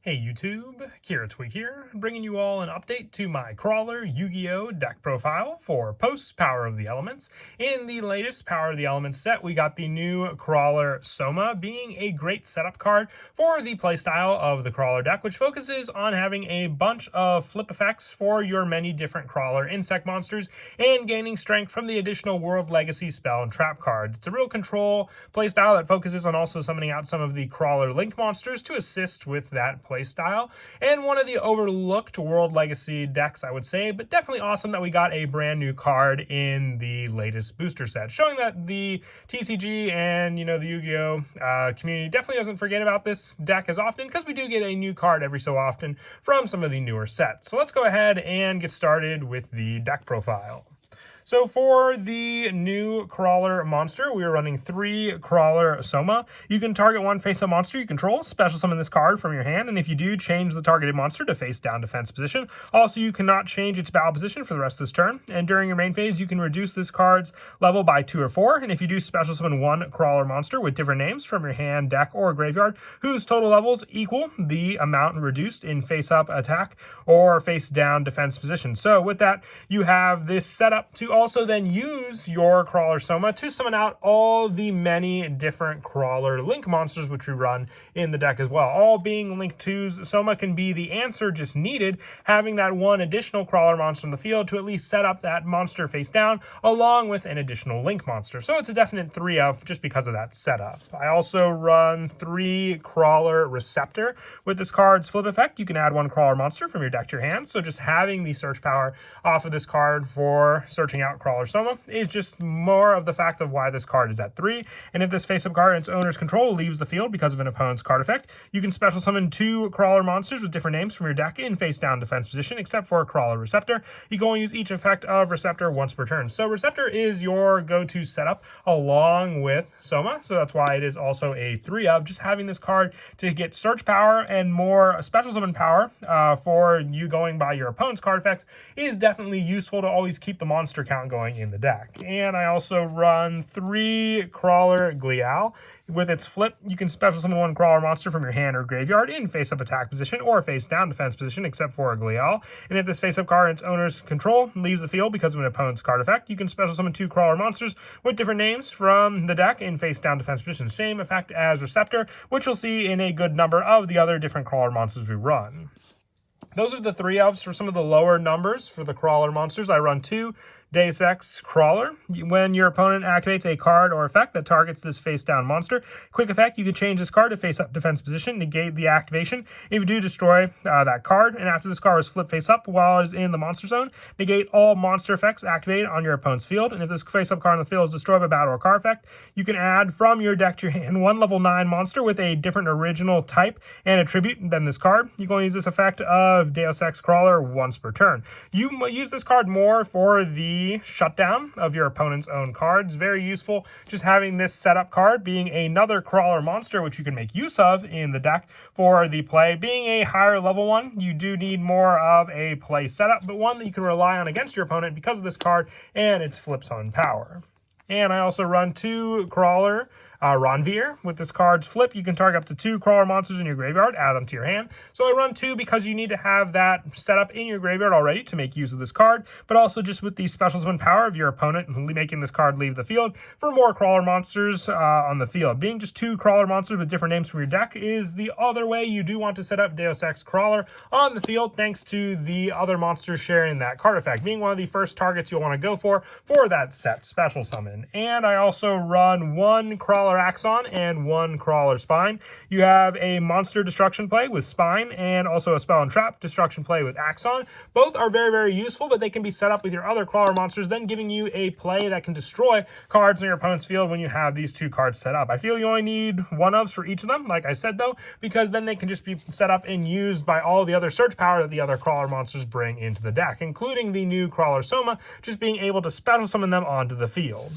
Hey YouTube, Kira Twig here, bringing you all an update to my Krawler Yugioh deck profile for post-Power of the Elements. In the latest Power of the Elements set, we got the new Krawler Soma, being a great setup card for the playstyle of the Krawler deck, which focuses on having a bunch of flip effects for your many different Krawler insect monsters and gaining strength from the additional World Legacy spell and trap cards. It's a real control playstyle that focuses on also summoning out some of the Krawler Link monsters to assist with that playstyle. And one of the overlooked World Legacy decks, I would say, but definitely awesome that we got a brand new card in the latest booster set, showing that the TCG and, the Yu-Gi-Oh! Community definitely doesn't forget about this deck as often, because we do get a new card every so often from some of the newer sets. So let's go ahead and get started with the deck profile. So for the new Krawler monster, we are running 3 Krawler Soma. You can target one face-up monster you control, special summon this card from your hand, and if you do, change the targeted monster to face-down defense position. Also, you cannot change its battle position for the rest of this turn, and during your main phase, you can reduce this card's level by 2 or 4, and if you do, special summon one Krawler monster with different names from your hand, deck, or graveyard, whose total levels equal the amount reduced in face-up attack or face-down defense position. So with that, you have this setup to also then use your Krawler Soma to summon out all the many different Krawler Link monsters which we run in the deck as well. All being Link 2's, Soma can be the answer just needed, having that one additional Krawler monster in the field to at least set up that monster face down, along with an additional Link monster. So it's a definite 3 of just because of that setup. I also run 3 Krawler Receptor. With this card's flip effect, you can add one Krawler monster from your deck to your hand, so just having the search power off of this card for searching out Krawler Soma is just more of the fact of why this card is at 3. And if this face-up card in its owner's control leaves the field because of an opponent's card effect, you can special summon 2 Krawler monsters with different names from your deck in face-down defense position, except for Krawler Receptor. You can only use each effect of Receptor once per turn. So Receptor is your go-to setup along with Soma, so that's why it is also a 3 of. Just having this card to get search power and more special summon power for you going by your opponent's card effects is definitely useful to always keep the monster count going in the deck. And I also run 3 Krawler Yugioh. With its flip, you can special summon one Krawler monster from your hand or graveyard in face-up attack position or face-down defense position, except for a Yugioh. And if this face-up card in its owner's control leaves the field because of an opponent's card effect, you can special summon 2 Krawler monsters with different names from the deck in face-down defense position. Same effect as Receptor, which you'll see in a good number of the other different Krawler monsters we run. Those are the 3 ofs for some of the lower numbers for the Krawler monsters. I run 2 Deus Ex Krawler. When your opponent activates a card or effect that targets this face-down monster, quick effect, you can change this card to face-up defense position, negate the activation. If you do, destroy that card, and after this card is flipped face-up while it is in the monster zone, negate all monster effects activated on your opponent's field, and if this face-up card in the field is destroyed by battle or card effect, you can add from your deck to your hand one level 9 monster with a different original type and attribute than this card. You can only use this effect of Deus Ex Krawler once per turn. You use this card more for the shutdown of your opponent's own cards. Very useful, just having this setup card being another Krawler monster which you can make use of in the deck for the play. Being a higher level one, you do need more of a play setup, but one that you can rely on against your opponent because of this card and its flips on power. And I also run 2 Krawler Ronvier. With this card's flip, you can target up to 2 Krawler monsters in your graveyard, add them to your hand. So I run 2 because you need to have that set up in your graveyard already to make use of this card, but also just with the special summon power of your opponent, making this card leave the field for more Krawler monsters on the field. Being just 2 Krawler monsters with different names from your deck is the other way you do want to set up Deus Ex Krawler on the field, thanks to the other monsters sharing that card effect, being one of the first targets you'll want to go for that set special summon. And I also run 1 Krawler Axon and 1 Krawler Spine. You have a monster destruction play with Spine and also a spell and trap destruction play with Axon. Both are very, very useful, but they can be set up with your other Krawler monsters, then giving you a play that can destroy cards in your opponent's field when you have these 2 cards set up. I feel you only need 1 ofs for each of them, like I said though, because then they can just be set up and used by all the other search power that the other Krawler monsters bring into the deck, including the new Krawler Soma, just being able to special summon them onto the field.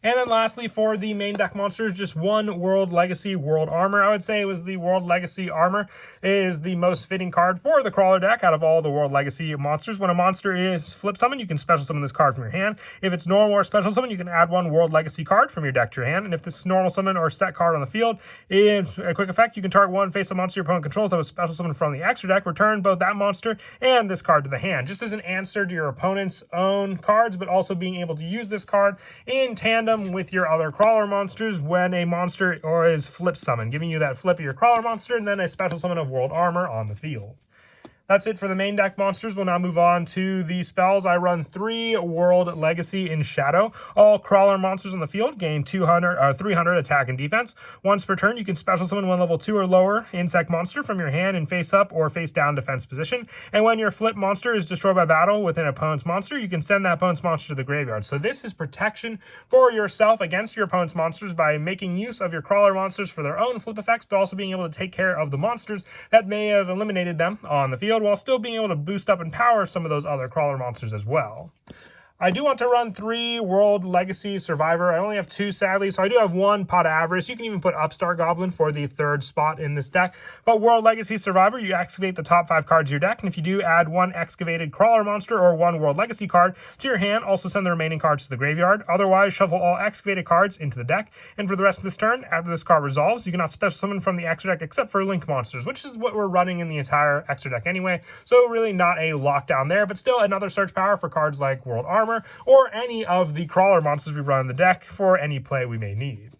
And then lastly, for the main deck monsters, just one World Legacy World Armor. I would say it was the World Legacy Armor is the most fitting card for the Krawler deck out of all the World Legacy monsters. When a monster is flip summon, you can special summon this card from your hand. If it's normal or special summon, you can add one World Legacy card from your deck to your hand. And if this is normal summon or set card on the field, in a quick effect, you can target one face-up monster your opponent controls that was special summoned from the extra deck, return both that monster and this card to the hand, just as an answer to your opponent's own cards, but also being able to use this card in tandem with your other Krawler monsters when a monster or is flip summon, giving you that flip of your Krawler monster and then a special summon of World Armor on the field. That's it for the main deck monsters. We'll now move on to the spells. I run 3 World Legacy in Shadow. All Krawler monsters on the field gain 300 attack and defense. Once per turn, you can special summon one level 2 or lower insect monster from your hand in face up or face down defense position. And when your flip monster is destroyed by battle with an opponent's monster, you can send that opponent's monster to the graveyard. So this is protection for yourself against your opponent's monsters by making use of your Krawler monsters for their own flip effects, but also being able to take care of the monsters that may have eliminated them on the field, while still being able to boost up and power some of those other Krawler monsters as well. I do want to run 3 World Legacy Survivor. I only have 2, sadly, so I do have 1 Pot of Avarice. You can even put Upstart Goblin for the 3rd spot in this deck. But World Legacy Survivor, you excavate the top 5 cards of your deck, and if you do, add 1 excavated Krawler monster or 1 World Legacy card to your hand. Also send the remaining cards to the graveyard. Otherwise, shuffle all excavated cards into the deck. And for the rest of this turn, after this card resolves, you cannot special summon from the extra deck except for Link monsters, which is what we're running in the entire extra deck anyway. So really not a lockdown there, but still another search power for cards like World Armor or any of the Krawler monsters we run in the deck for any play we may need.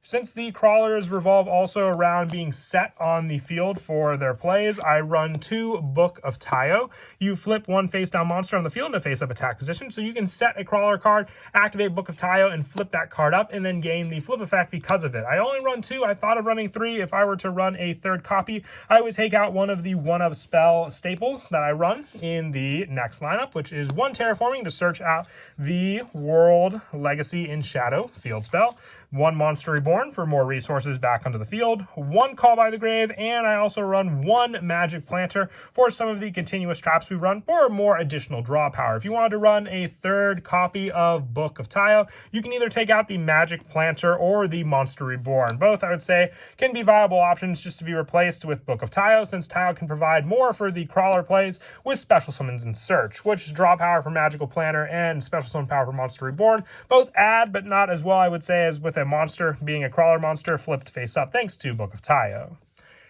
Since the Krawlers revolve also around being set on the field for their plays, I run 2 Book of Tayo. You flip 1 face-down monster on the field in a face-up attack position, so you can set a Krawler card, activate Book of Tayo, and flip that card up, and then gain the flip effect because of it. I only run 2. I thought of running 3. If I were to run a 3rd copy, I would take out one of the one-of spell staples that I run in the next lineup, which is 1 Terraforming to search out the World Legacy in Shadow field spell, 1 Monster Reborn for more resources back onto the field, 1 Call by the Grave, and I also run 1 Magic Planter for some of the continuous traps we run for more additional draw power. If you wanted to run a 3rd copy of Book of Tayo, you can either take out the Magic Planter or the Monster Reborn. Both, I would say, can be viable options just to be replaced with Book of Tayo, since Tayo can provide more for the Krawler plays with special summons and search, which draw power for Magical Planter and special summon power for Monster Reborn. Both add, but not as well, I would say, as with a monster being a Krawler monster flipped face up thanks to Book of Tayo.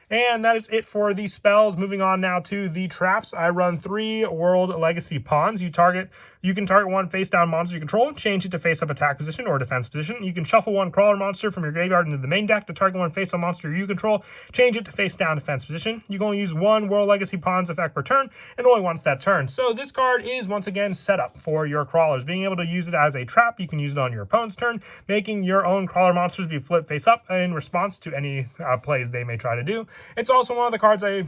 And that is it for the spells. Moving on now to the traps. I run 3 World Legacy Pawns. You can target 1 face-down monster you control, change it to face-up attack position or defense position. You can shuffle 1 Krawler monster from your graveyard into the main deck to target 1 face-up monster you control, change it to face-down defense position. You can only use 1 World Legacy Pawns effect per turn, and only once that turn. So this card is, once again, set up for your Krawlers. Being able to use it as a trap, you can use it on your opponent's turn, making your own Krawler monsters be flipped face-up in response to any plays they may try to do. It's also one of the cards I,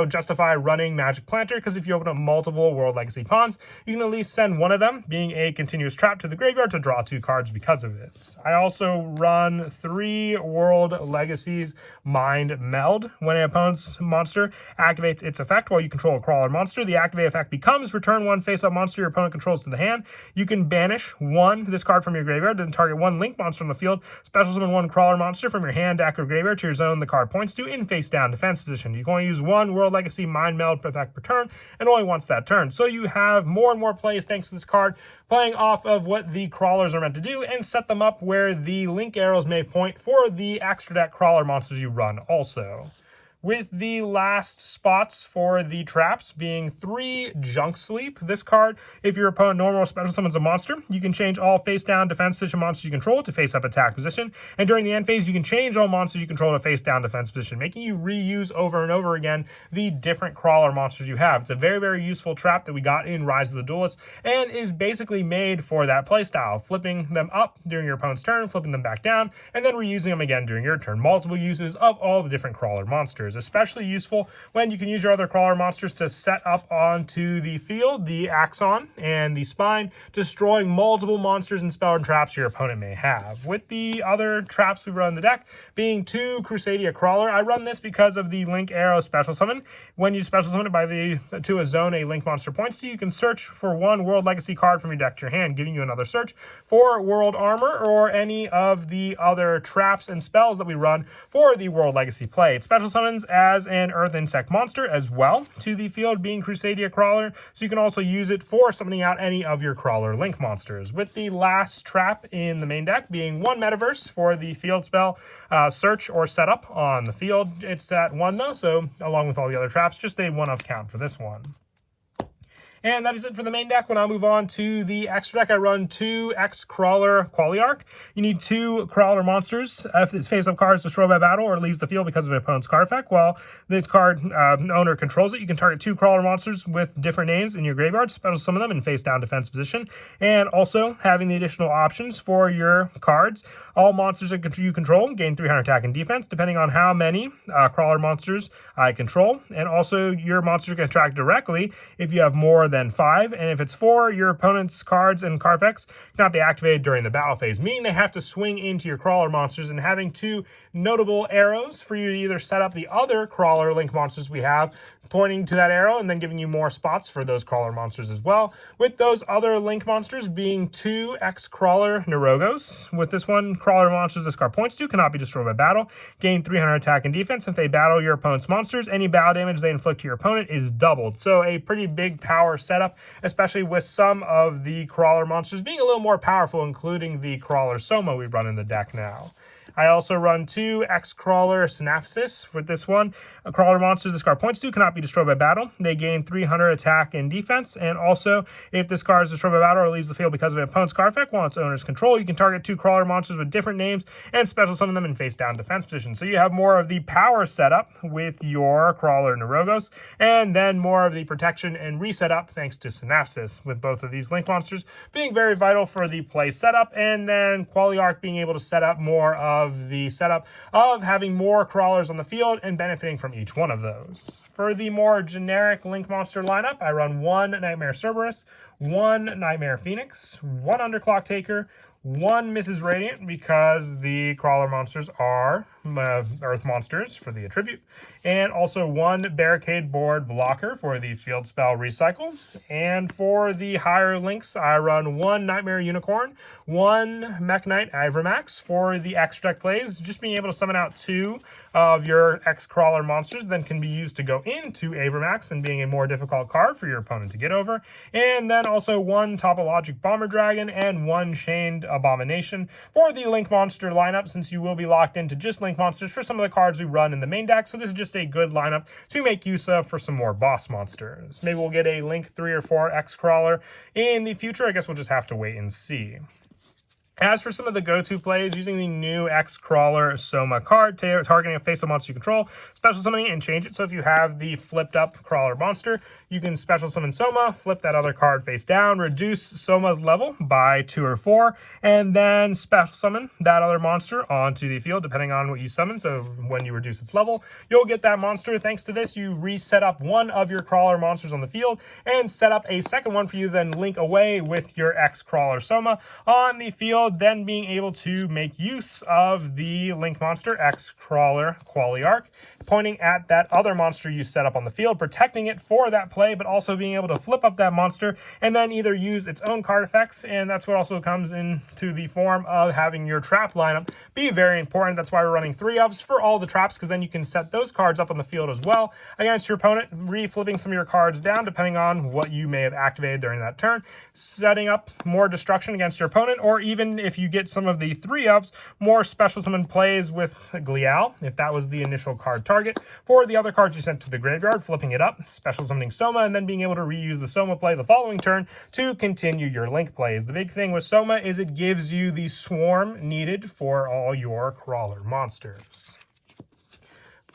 justify running Magic Planter, because if you open up multiple World Legacy Pawns, you can at least send one of them, being a continuous trap, to the graveyard to draw 2 cards because of it. I also run 3 World Legacies Mind Meld. When an opponent's monster activates its effect while you control a Krawler monster, the activate effect becomes return 1 face-up monster your opponent controls to the hand. You can banish this card from your graveyard, then target 1 Link monster on the field, special summon 1 Krawler monster from your hand, deck, or graveyard to your zone the card points to in face-down defense position. You can only use 1 World Legacy Mind Meld effect per turn, and only once that turn. So you have more and more plays thanks to this card, playing off of what the Krawlers are meant to do, and set them up where the link arrows may point for the extra deck Krawler monsters you run also. With the last spots for the traps being 3 Junk Sleep. This card, if your opponent normal or special summons a monster, you can change all face-down defense position monsters you control to face-up attack position. And during the end phase, you can change all monsters you control to face-down defense position, making you reuse over and over again the different Krawler monsters you have. It's a very, very useful trap that we got in Rise of the Duelists, and is basically made for that playstyle, flipping them up during your opponent's turn, flipping them back down, and then reusing them again during your turn. Multiple uses of all the different Krawler monsters. monsters. Especially useful when you can use your other crawler monsters to set up onto the field the Axon and the Spine, destroying multiple monsters and spell and traps your opponent may have. With the other traps we run in the deck being 2 Crusadia Krawler. I run this because of the Link Arrow special summon. When you special summon it to a zone a Link monster points to, you can search for 1 World Legacy card from your deck to your hand, giving you another search for World Armor or any of the other traps and spells that we run for the World Legacy play. It special summons as an Earth Insect monster as well to the field, being Crusadia Krawler, so you can also use it for summoning out any of your Krawler Link monsters. With the last trap in the main deck being 1 Metaverse for the field spell, search or setup on the field. It's at 1 though, so along with all the other traps, just a 1-of count for this one. And that is it for the main deck. When I move on to the extra deck, I run 2 Krawler Qualiarch. You need 2 Krawler monsters. If its face-up card is destroyed by battle or leaves the field because of an opponent's card effect, while this card owner controls it, you can target 2 Krawler monsters with different names in your graveyard, special summon them in face-down defense position, and also having the additional options for your cards. All monsters that you control gain 300 attack and defense, depending on how many Krawler monsters I control. And also, your monsters can attack directly if you have more than 5, and if it's 4, your opponent's cards and card effects cannot be activated during the battle phase, meaning they have to swing into your Krawler monsters, and having 2 notable arrows for you to either set up the other Krawler Link monsters we have, pointing to that arrow and then giving you more spots for those Krawler monsters as well. With those other Link monsters being 2 Krawler Neurogos. With this one, Krawler monsters this card points to cannot be destroyed by battle, gain 300 attack and defense. If they battle your opponent's monsters, any battle damage they inflict to your opponent is doubled. So a pretty big power setup, especially with some of the Krawler monsters being a little more powerful, including the Krawler Soma we run in the deck now. I also run 2 Krawler Synapsis. With this one, a Krawler monster this card points to cannot be destroyed by battle. They gain 300 attack and defense. And also, if this card is destroyed by battle or leaves the field because of an opponent's card effect while its owner's control, you can target 2 Krawler monsters with different names and special summon them in face-down defense position. So you have more of the power setup with your Krawler Neurogos, and then more of the protection and reset up thanks to Synapsis, with both of these Link monsters being very vital for the play setup, and then Qualiarch being able to set up more of the setup of having more Krawlers on the field and benefiting from each one of those. For the more generic Link monster lineup, I run 1 Nightmare Cerberus, 1 Nightmare Phoenix, 1 Underclock Taker, 1 Mrs. Radiant, because the Krawler monsters are Earth monsters for the attribute, and also 1 Barricade Board Blocker for the field spell recycle. And for the higher links, I run 1 Nightmare Unicorn, 1 Mech Knight Ivromax for the extra deck plays, just being able to summon out 2 of your Krawler monsters then can be used to go into Ivromax and being a more difficult card for your opponent to get over. And then also 1 Topologic Bomber Dragon and 1 Chained Abomination for the Link monster lineup, since you will be locked into just Link monsters for some of the cards we run in the main deck. So this is just a good lineup to make use of for some more boss monsters. Maybe we'll get a Link 3 or 4 Krawler in the future. I guess we'll just have to wait and see. As for some of the go-to plays, using the new Krawler Soma card, targeting a face-up monster you control, special summoning and change it. So if you have the flipped-up Krawler monster, you can special summon Soma, flip that other card face down, reduce Soma's level by 2 or 4, and then special summon that other monster onto the field, depending on what you summon. So when you reduce its level, you'll get that monster. Thanks to this, you reset up 1 of your Krawler monsters on the field and set up a second one for you, then link away with your Krawler Soma on the field, then being able to make use of the Link monster, Krawler Qualiarch, pointing at that other monster you set up on the field, protecting it for that play, but also being able to flip up that monster and then either use its own card effects, and that's what also comes into the form of having your trap lineup be very important. That's why we're running 3-ofs for all the traps, because then you can set those cards up on the field as well against your opponent, re-flipping some of your cards down depending on what you may have activated during that turn, setting up more destruction against your opponent, or even if you get some of the 3-ups, more special summon plays with Glial, if that was the initial card target. For the other cards you sent to the graveyard, flipping it up, special summoning Soma, and then being able to reuse the Soma play the following turn to continue your Link plays. The big thing with Soma is it gives you the swarm needed for all your Krawler monsters.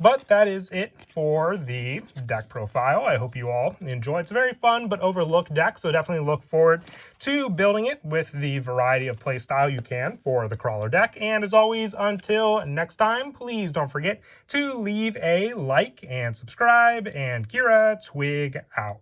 But that is it for the deck profile. I hope you all enjoy. It's a very fun but overlooked deck, so definitely look forward to building it with the variety of playstyle you can for the Krawler deck. And as always, until next time, please don't forget to leave a like and subscribe, and Kira Twig out.